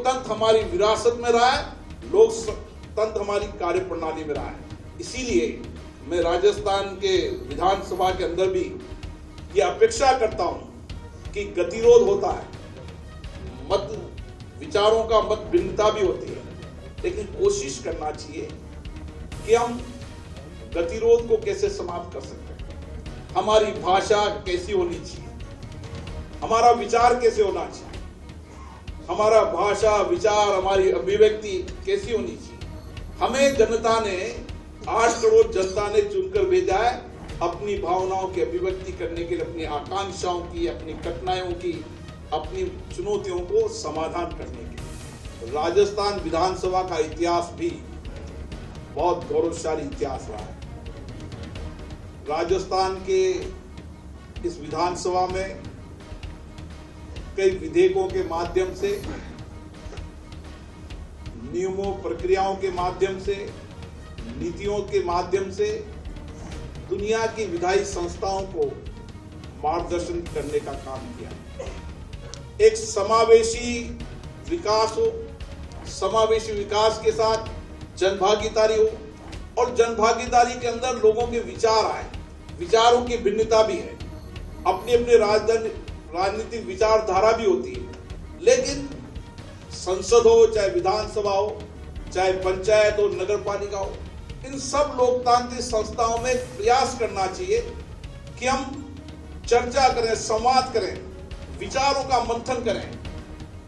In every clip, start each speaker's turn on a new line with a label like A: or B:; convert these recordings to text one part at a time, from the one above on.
A: लोकतंत्र हमारी विरासत में रहा है, लोकतंत्र हमारी कार्य प्रणाली में रहा है। इसीलिए मैं राजस्थान के विधानसभा के अंदर भी ये अपेक्षा करता हूं कि गतिरोध होता है, मत विचारों का मत भिन्नता भी होती है, लेकिन कोशिश करना चाहिए कि हम गतिरोध को कैसे समाप्त कर सकते हैं, हमारी भाषा कैसी होनी चाहिए, हमारा विचार कैसे होना चाहिए, हमारा भाषा विचार हमारी अभिव्यक्ति कैसी होनी चाहिए। हमें जनता ने 8 करोड़ जनता ने चुनकर भेजा है अपनी भावनाओं की अभिव्यक्ति करने के लिए, अपनी आकांक्षाओं की, अपनी कठिनाइयों की, अपनी चुनौतियों को समाधान करने के लिए। राजस्थान विधानसभा का इतिहास भी बहुत गौरवशाली इतिहास रहा है। राजस्थान के इस विधानसभा में कई विधेयकों के माध्यम से, नियमों प्रक्रियाओं के माध्यम से, नीतियों के माध्यम से दुनिया की विधायी संस्थाओं को मार्गदर्शन करने का काम किया। एक समावेशी विकास हो, समावेशी विकास के साथ जनभागीदारी हो, और जनभागीदारी के अंदर लोगों के विचार आए, विचारों की भिन्नता भी है, अपने अपने राजनीतिक विचारधारा भी होती है, लेकिन संसद हो, चाहे विधानसभा हो, चाहे पंचायत हो, नगर पालिका हो, इन सब लोकतांत्रिक संस्थाओं में प्रयास करना चाहिए कि हम चर्चा करें, संवाद करें, विचारों का मंथन करें।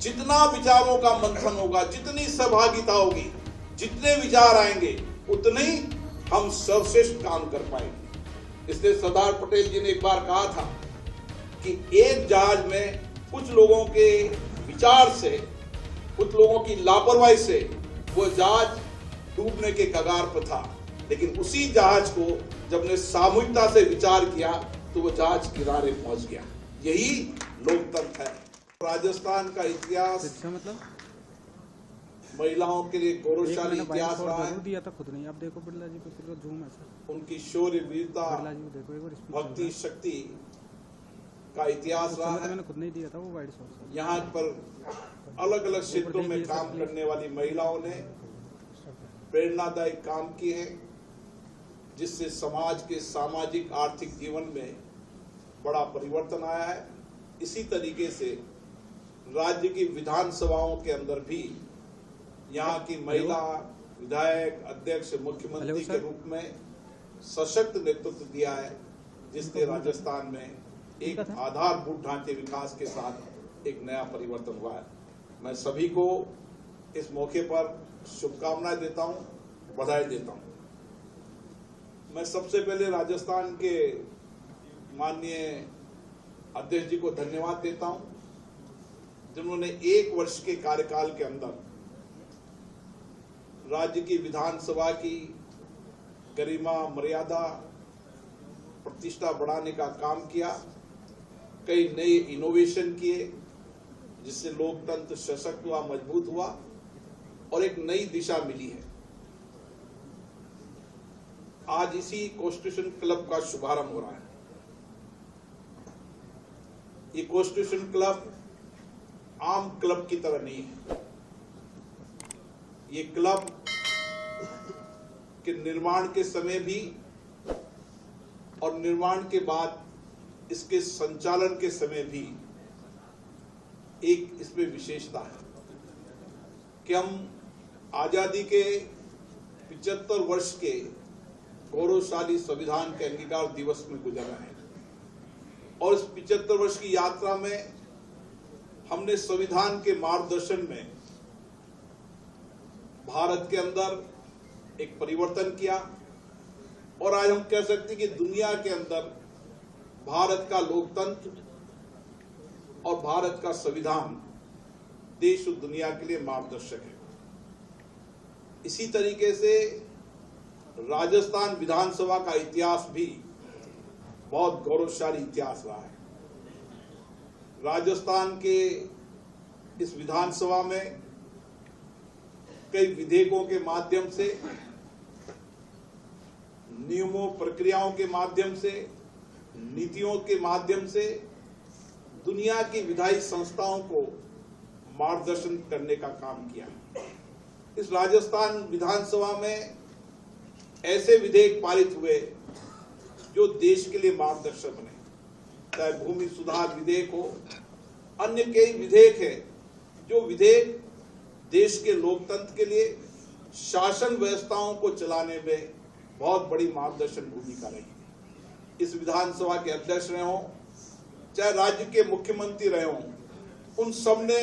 A: जितना विचारों का मंथन होगा, जितनी सहभागिता होगी, जितने विचार आएंगे, उतने ही हम सर्वश्रेष्ठ काम कर पाएंगे। इसलिए सरदार पटेल जी ने एक बार कहा था कि एक जहाज में कुछ लोगों के विचार से, कुछ लोगों की लापरवाही से वो जहाज डूबने के कगार पर था, लेकिन उसी जहाज को जब ने सामूहिकता से विचार किया तो वो जहाज किनारे पहुंच गया। यही लोकतंत्र है। राजस्थान का इतिहास मतलब महिलाओं के लिए गौरवशाली इतिहास रहा है।
B: दिया था खुद नहीं, आप देखो बिरला जी को जूम है सर,
A: उनकी शौर्य, वीरता, भक्ति, शक्ति का इतिहास रहा है।
B: मैंने खुद नहीं दिया था वो वाइड सोर्स।
A: यहाँ पर अलग अलग क्षेत्रों में काम करने वाली महिलाओं ने प्रेरणादायक काम किए हैं, जिससे समाज के सामाजिक आर्थिक जीवन में बड़ा परिवर्तन आया है। इसी तरीके से राज्य की विधानसभाओं के अंदर भी यहाँ की महिला विधायक, अध्यक्ष, मुख्यमंत्री के रूप में सशक्त नेतृत्व दिया है, जिससे राजस्थान में एक आधारभूत ढांचे विकास के साथ एक नया परिवर्तन हुआ है। मैं सभी को इस मौके पर शुभकामनाएं देता हूं, बधाई देता हूं। मैं सबसे पहले राजस्थान के माननीय अध्यक्ष जी को धन्यवाद देता हूं, जिन्होंने 1 वर्ष के कार्यकाल के अंदर राज्य की विधानसभा की गरिमा, मर्यादा, प्रतिष्ठा बढ़ाने का काम किया। कई नए इनोवेशन किए, जिससे लोकतंत्र सशक्त हुआ, मजबूत हुआ और एक नई दिशा मिली है। आज इसी कॉन्स्टिट्यूशन क्लब का शुभारंभ हो रहा है। ये कॉन्स्टिट्यूशन क्लब आम क्लब की तरह नहीं है। ये क्लब के निर्माण के समय भी और निर्माण के बाद इसके संचालन के समय भी एक इसमें विशेषता है कि हम आजादी के 75 वर्ष के गौरवशाली संविधान के अंगीकार दिवस में गुजर रहे हैं, और इस 75 वर्ष की यात्रा में हमने संविधान के मार्गदर्शन में भारत के अंदर एक परिवर्तन किया, और आज हम कह सकते हैं कि दुनिया के अंदर भारत का लोकतंत्र और भारत का संविधान देश और दुनिया के लिए मार्गदर्शक है। इसी तरीके से राजस्थान विधानसभा का इतिहास भी बहुत गौरवशाली इतिहास रहा है। राजस्थान के इस विधानसभा में कई विधेयकों के माध्यम से, नियमों प्रक्रियाओं के माध्यम से, नीतियों के माध्यम से दुनिया की विधायी संस्थाओं को मार्गदर्शन करने का काम किया। इस राजस्थान विधानसभा में ऐसे विधेयक पारित हुए जो देश के लिए मार्गदर्शक बने, चाहे भूमि सुधार विधेयक हो, अन्य कई विधेयक है जो विधेयक देश के लोकतंत्र के लिए शासन व्यवस्थाओं को चलाने में बहुत बड़ी मार्गदर्शन भूमिका रही। इस विधानसभा के अध्यक्ष रहे हों, चाहे राज्य के मुख्यमंत्री रहे हों, उन सब ने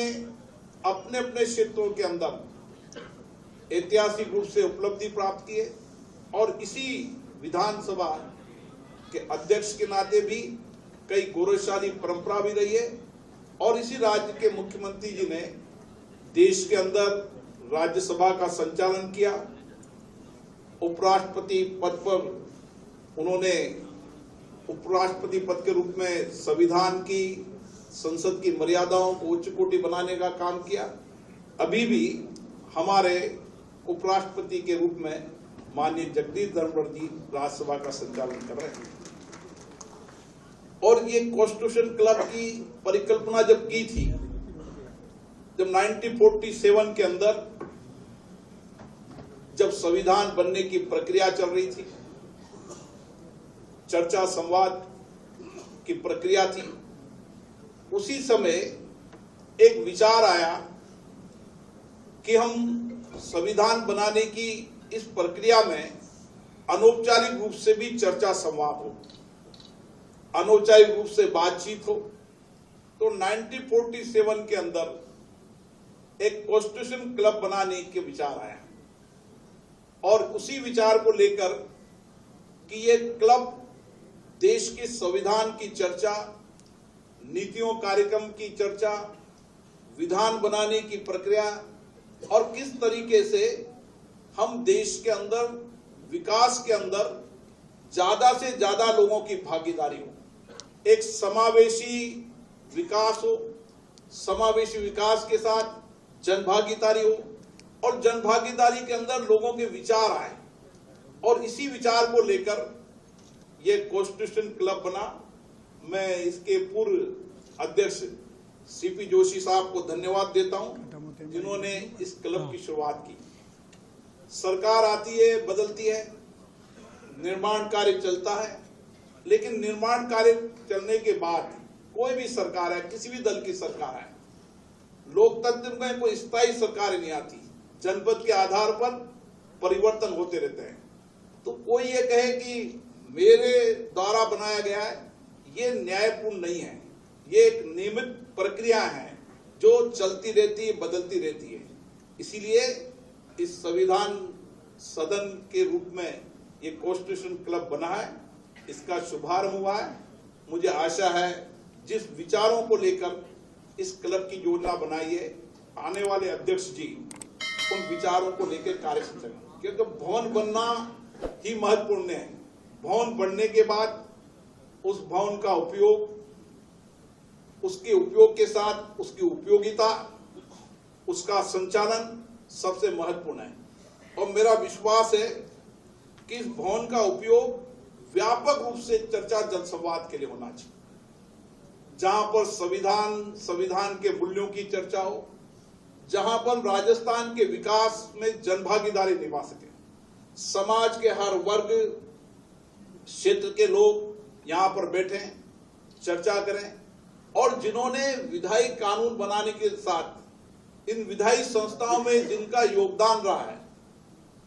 A: अपने अपने क्षेत्रों के अंदर ऐतिहासिक रूप से उपलब्धि प्राप्त की है और इसी विधानसभा के अध्यक्ष के नाते भी कई गौरवशाली परंपरा भी रही है और इसी राज्य के मुख्यमंत्री जी ने देश के अंदर राज्यसभा का संचालन किया। उपराष्ट्रपति पद पर उन्होंने उपराष्ट्रपति पद के रूप में संविधान की, संसद की मर्यादाओं को उच्च कोटि बनाने का काम किया। अभी भी हमारे उपराष्ट्रपति के रूप में माननीय जगदीश धनखड़ जी राज्यसभा का संचालन कर रहे हैं। और ये कॉन्स्टिट्यूशन क्लब की परिकल्पना जब की थी, जब 1947 के अंदर जब संविधान बनने की प्रक्रिया चल रही थी, चर्चा संवाद की प्रक्रिया थी, उसी समय एक विचार आया कि हम संविधान बनाने की इस प्रक्रिया में अनौपचारिक रूप से भी चर्चा संवाद हो, अनौपचारिक रूप से बातचीत हो। तो 1947 के अंदर एक कॉन्स्टिट्यूशन क्लब बनाने के विचार आया और उसी विचार को लेकर कि ये क्लब देश के संविधान की चर्चा, नीतियों कार्यक्रम की चर्चा, विधान बनाने की प्रक्रिया और किस तरीके से हम देश के अंदर विकास के अंदर ज्यादा से ज्यादा लोगों की भागीदारी हो, एक समावेशी विकास हो, समावेशी विकास के साथ जनभागीदारी हो और जनभागीदारी के अंदर लोगों के विचार आए और इसी विचार को लेकर यह कॉन्स्टिट्यूशन क्लब बना। मैं इसके पूर्व अध्यक्ष सीपी जोशी साहब को धन्यवाद देता हूं जिन्होंने इस क्लब की शुरुआत की। सरकार आती है, बदलती है, निर्माण कार्य चलता है, लेकिन निर्माण कार्य चलने के बाद कोई भी सरकार है, किसी भी दल की सरकार है, लोकतंत्र में कोई स्थायी सरकार नहीं आती, जनपद के आधार पर परिवर्तन होते रहते हैं। तो कोई ये कहे कि मेरे द्वारा बनाया गया है, ये न्यायपूर्ण नहीं है, ये एक नियमित प्रक्रिया है जो चलती रहती है, बदलती रहती है। इसीलिए इस संविधान सदन के रूप में ये कॉन्स्टिट्यूशन क्लब बना है, इसका शुभारंभ हुआ है। मुझे आशा है जिस विचारों को लेकर इस क्लब की योजना बनाई है, आने वाले अध्यक्ष जी उन विचारों को लेकर कार्य करें, क्योंकि भवन बनना ही महत्वपूर्ण है। भवन बनने के बाद उस भवन का उपयोग, उसके उपयोग के साथ उसकी उपयोगिता, उसका संचालन सबसे महत्वपूर्ण है। और मेरा विश्वास है कि इस भवन का उपयोग व्यापक रूप से चर्चा जनसंवाद के लिए होना चाहिए, जहां पर संविधान के मूल्यों की चर्चा हो, जहां पर राजस्थान के विकास में जनभागीदारी निभा सके, समाज के हर वर्ग क्षेत्र के लोग यहां पर बैठे चर्चा करें और जिन्होंने विधायी कानून बनाने के साथ इन विधायी संस्थाओं में जिनका योगदान रहा है,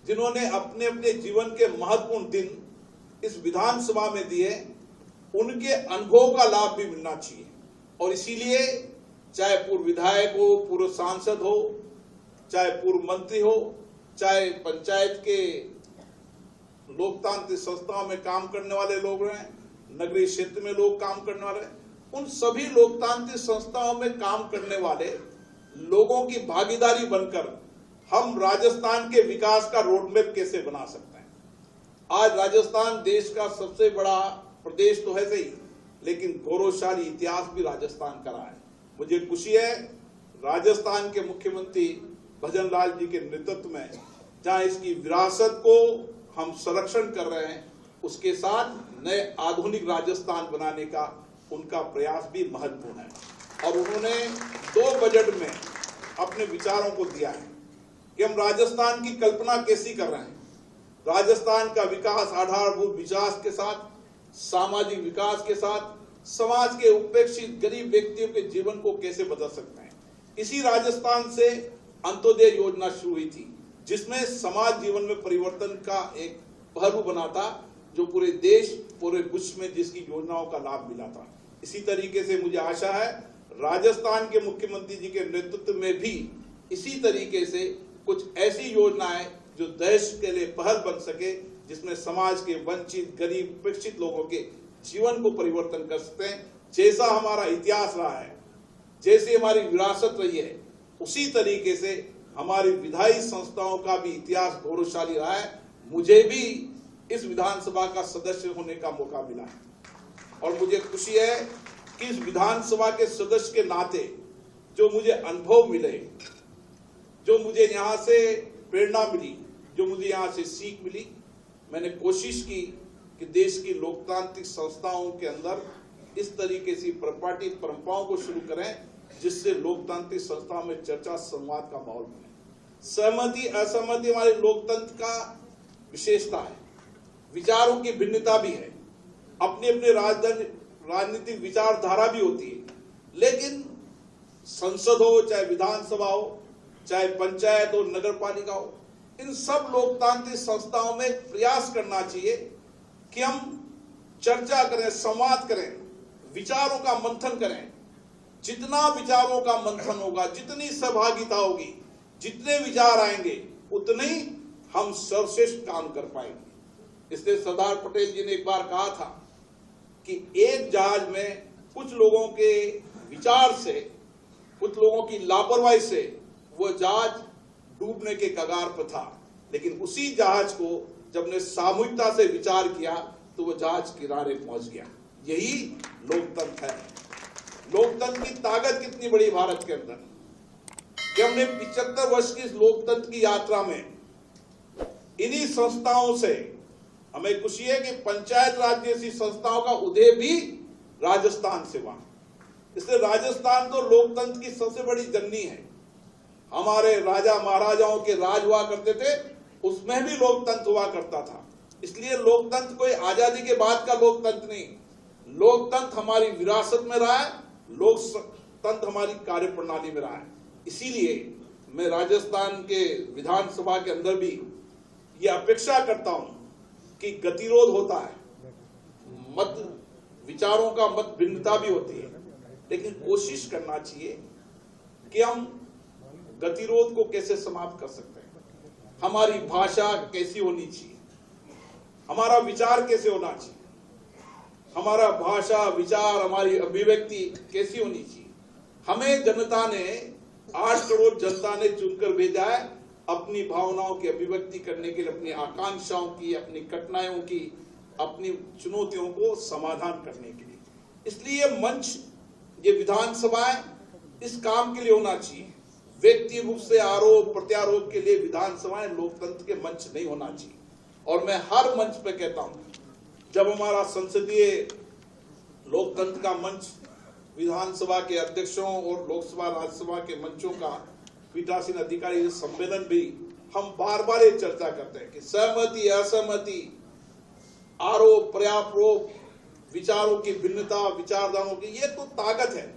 A: जिन्होंने अपने अपने जीवन के महत्वपूर्ण दिन इस विधानसभा में दिए, उनके अनुभव का लाभ भी मिलना चाहिए। और इसीलिए चाहे पूर्व विधायक हो, पूर्व सांसद हो, चाहे पूर्व मंत्री हो, चाहे पंचायत के लोकतांत्रिक संस्थाओं में काम करने वाले लोग हैं, नगरीय क्षेत्र में लोग काम करने वाले, उन सभी लोकतांत्रिक संस्थाओं में काम करने वाले लोगों की भागीदारी बनकर हम राजस्थान के विकास का रोडमैप कैसे बना सकते हैं। आज राजस्थान देश का सबसे बड़ा प्रदेश तो है सही, लेकिन गौरवशाली इतिहास भी राजस्थान का रहा है। मुझे खुशी है राजस्थान के मुख्यमंत्री भजन लाल जी के नेतृत्व में जहां इसकी विरासत को हम संरक्षण कर रहे हैं, उसके साथ नए आधुनिक राजस्थान बनाने का उनका प्रयास भी महत्वपूर्ण है। और उन्होंने 2 बजट में अपने विचारों को दिया है कि हम राजस्थान की कल्पना कैसी कर रहे हैं। राजस्थान का विकास आधारभूत विकास के साथ, सामाजिक विकास के साथ, समाज के उपेक्षित गरीब व्यक्तियों के जीवन को कैसे बदल सकते हैं। इसी राजस्थान से अंत्योदय योजना शुरू हुई थी, जिसमें समाज जीवन में परिवर्तन का एक पहलू बना था, जो पूरे देश, पूरे विश्व में जिसकी योजनाओं का लाभ मिला था। इसी तरीके से मुझे आशा है राजस्थान के मुख्यमंत्री जी के नेतृत्व में भी इसी तरीके से कुछ ऐसी योजनाएं जो देश के लिए पहल बन सके, जिसमें समाज के वंचित, गरीब, उपेक्षित लोगों के जीवन को परिवर्तन कर सकते हैं। जैसा हमारा इतिहास रहा है, जैसे हमारी विरासत रही है, उसी तरीके से हमारी विधायी संस्थाओं का भी इतिहास गौरवशाली रहा है। मुझे भी इस विधानसभा का सदस्य होने का मौका मिला है और मुझे खुशी है कि इस विधानसभा के सदस्य के नाते जो मुझे अनुभव मिले, जो मुझे यहाँ से प्रेरणा मिली, जो मुझे यहाँ से सीख मिली, मैंने कोशिश की कि देश की लोकतांत्रिक संस्थाओं के अंदर इस तरीके से प्रपाटित परंपराओं को शुरू करें, जिससे लोकतांत्रिक संस्थाओं में चर्चा, संवाद का माहौल बने। सहमति असहमति हमारे लोकतंत्र का विशेषता है, विचारों की भिन्नता भी है, अपने अपने राजनीतिक विचारधारा भी होती है, लेकिन संसद हो, चाहे विधानसभा हो, चाहे पंचायत हो, नगर पालिका हो, इन सब लोकतांत्रिक संस्थाओं में प्रयास करना चाहिए कि हम चर्चा करें, संवाद करें, विचारों का मंथन करें। जितना विचारों का मंथन होगा, जितनी सहभागिता होगी, जितने विचार आएंगे, उतने ही हम सर्वश्रेष्ठ काम कर पाएंगे। इसलिए सरदार पटेल जी ने एक बार कहा था कि एक जहाज में कुछ लोगों के विचार से, कुछ लोगों की लापरवाही से वो जहाज डूबने के कगार पर था, लेकिन उसी जहाज को जब ने सामूहिकता से विचार किया तो वो जहाज किनारे पहुंच गया। यही लोकतंत्र है। लोकतंत्र की ताकत कितनी बड़ी भारत के अंदर कि हमने 75 वर्ष की इस लोकतंत्र की यात्रा में इन्हीं संस्थाओं से, हमें खुशी है कि पंचायत राज जैसी संस्थाओं का उदय भी राजस्थान से हुआ। इसलिए राजस्थान तो लोकतंत्र की सबसे बड़ी जननी है। हमारे राजा महाराजाओं के राज हुआ करते थे, उसमें भी लोकतंत्र हुआ करता था। इसलिए लोकतंत्र कोई आजादी के बाद का लोकतंत्र नहीं, लोकतंत्र हमारी विरासत में रहा है, लोकतंत्र हमारी कार्य प्रणाली में रहा है। इसीलिए मैं राजस्थान के विधानसभा के अंदर भी ये अपेक्षा करता हूं कि गतिरोध होता है, मत विचारों का मत भिन्नता भी होती है, लेकिन कोशिश करना चाहिए कि हम गतिरोध को कैसे समाप्त कर सकते हैं। हमारी भाषा कैसी होनी चाहिए, हमारा विचार कैसे होना चाहिए, हमारा भाषा, विचार, हमारी अभिव्यक्ति कैसी होनी चाहिए। हमें जनता ने, 8 करोड़ जनता ने चुनकर भेजा है अपनी भावनाओं की अभिव्यक्ति करने के लिए, अपनी आकांक्षाओं की, अपनी कठिनाइयों की, अपनी चुनौतियों को समाधान करने के लिए। इसलिए मंच, ये विधानसभाएं इस काम के लिए होना चाहिए। व्यक्ति रूप से आरोप प्रत्यारोप के लिए विधानसभाएं लोकतंत्र के मंच नहीं होना चाहिए। और मैं हर मंच पे कहता हूं, जब हमारा संसदीय लोकतंत्र का मंच, विधानसभा के अध्यक्षों और लोकसभा राज्यसभा के मंचों का पीठासीन अधिकारी सम्मेलन भी, हम बार बार ये चर्चा करते हैं कि सहमति असहमति, आरोप प्रत्यारोप, विचारों की भिन्नता, विचारधाराओं की, ये तो ताकत है।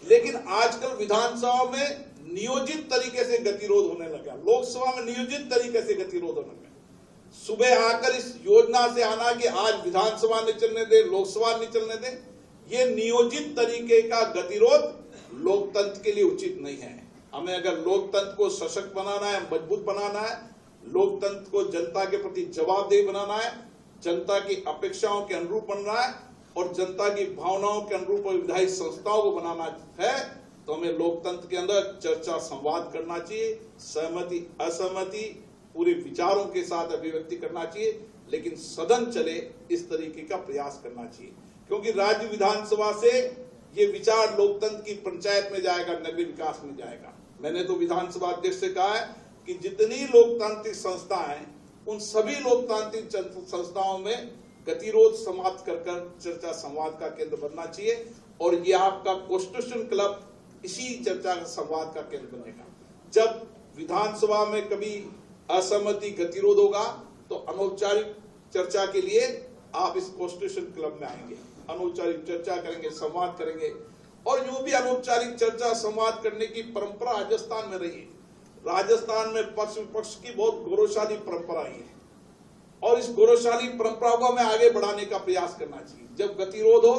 A: लेकिन आजकल विधानसभा में नियोजित तरीके से गतिरोध होने लगा, लोकसभा में नियोजित तरीके से गतिरोध होने लगा। सुबह आकर इस योजना से आना कि आज विधानसभा नहीं चलने दे, लोकसभा नहीं चलने दे, ये नियोजित तरीके का गतिरोध लोकतंत्र के लिए उचित नहीं है। हमें अगर लोकतंत्र को सशक्त बनाना है, मजबूत बनाना है, लोकतंत्र को जनता के प्रति जवाबदेही बनाना है, जनता की अपेक्षाओं के अनुरूप बनना है और जनता की भावनाओं के अनुरूप विधायी संस्थाओं को बनाना है, तो हमें लोकतंत्र के अंदर चर्चा, संवाद करना चाहिए। सहमति असहमति पूरे विचारों के साथ अभिव्यक्ति करना चाहिए, लेकिन सदन चले इस तरीके का प्रयास करना चाहिए। क्योंकि राज्य विधानसभा से ये विचार लोकतंत्र की पंचायत में जाएगा, नगरीय विकास में जाएगा। मैंने तो विधानसभा अध्यक्ष से कहा है कि जितनी लोकतांत्रिक संस्था है, उन सभी लोकतांत्रिक संस्थाओं में गतिरोध समाप्त कर चर्चा संवाद का केंद्र बनना चाहिए और ये आपका कॉन्स्टिट्यूशन क्लब इसी चर्चा संवाद का केंद्र बनेगा। जब विधानसभा में कभी असहमति गतिरोध होगा तो अनौपचारिक चर्चा के लिए आप इस कॉन्स्टिट्यूशन क्लब में आएंगे, अनौपचारिक चर्चा करेंगे, संवाद करेंगे। और जो भी अनौपचारिक चर्चा संवाद करने की परंपरा राजस्थान में रही है, राजस्थान में पक्ष विपक्ष की बहुत गौरवशाली परंपरा रही है और इस गौरवशाली परंपरा को हमें आगे बढ़ाने का प्रयास करना चाहिए। जब गतिरोध हो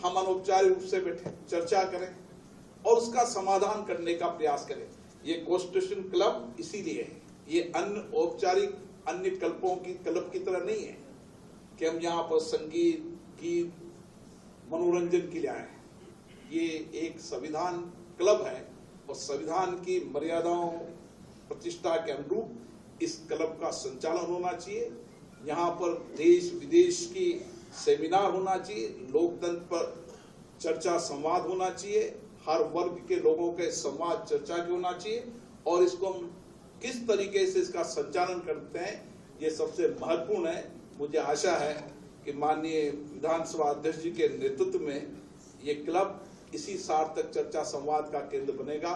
A: हम अनौपचारिक रूप से बैठे चर्चा करें और उसका समाधान करने का प्रयास करें। ये कॉन्स्टिट्यूशन क्लब इसीलिए है, ये अन्य औपचारिक अन्य क्लब की तरह नहीं है कि हम यहाँ पर संगीत गीत मनोरंजन के लिए आए हैं। ये एक संविधान क्लब है और संविधान की मर्यादाओं प्रतिष्ठा के अनुरूप इस क्लब का संचालन होना चाहिए। यहाँ पर देश विदेश की सेमिनार होना चाहिए, लोकतंत्र पर चर्चा संवाद होना चाहिए, हर वर्ग के लोगों के संवाद चर्चा की होना चाहिए और इसको हम किस तरीके से इसका संचालन करते हैं ये सबसे महत्वपूर्ण है। मुझे आशा है कि माननीय विधानसभा अध्यक्ष जी के नेतृत्व में ये क्लब इसी सार्थक चर्चा संवाद का केंद्र बनेगा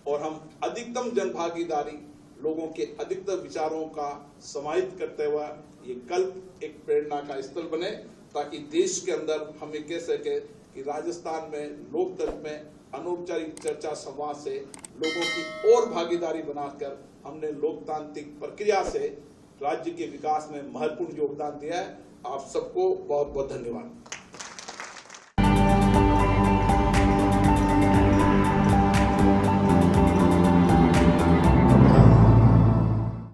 A: और हम अधिकतम जनभागीदारी, लोगों के अधिकतम विचारों का समाहित करते हुए ये कल्प एक प्रेरणा का स्थल बने, ताकि देश के अंदर हम ये कह सके कि राजस्थान में लोकतंत्र में अनौपचारिक चर्चा संवाद से लोगों की और भागीदारी बनाकर हमने लोकतांत्रिक प्रक्रिया से राज्य के विकास में महत्वपूर्ण योगदान दिया है। आप सबको बहुत बहुत धन्यवाद।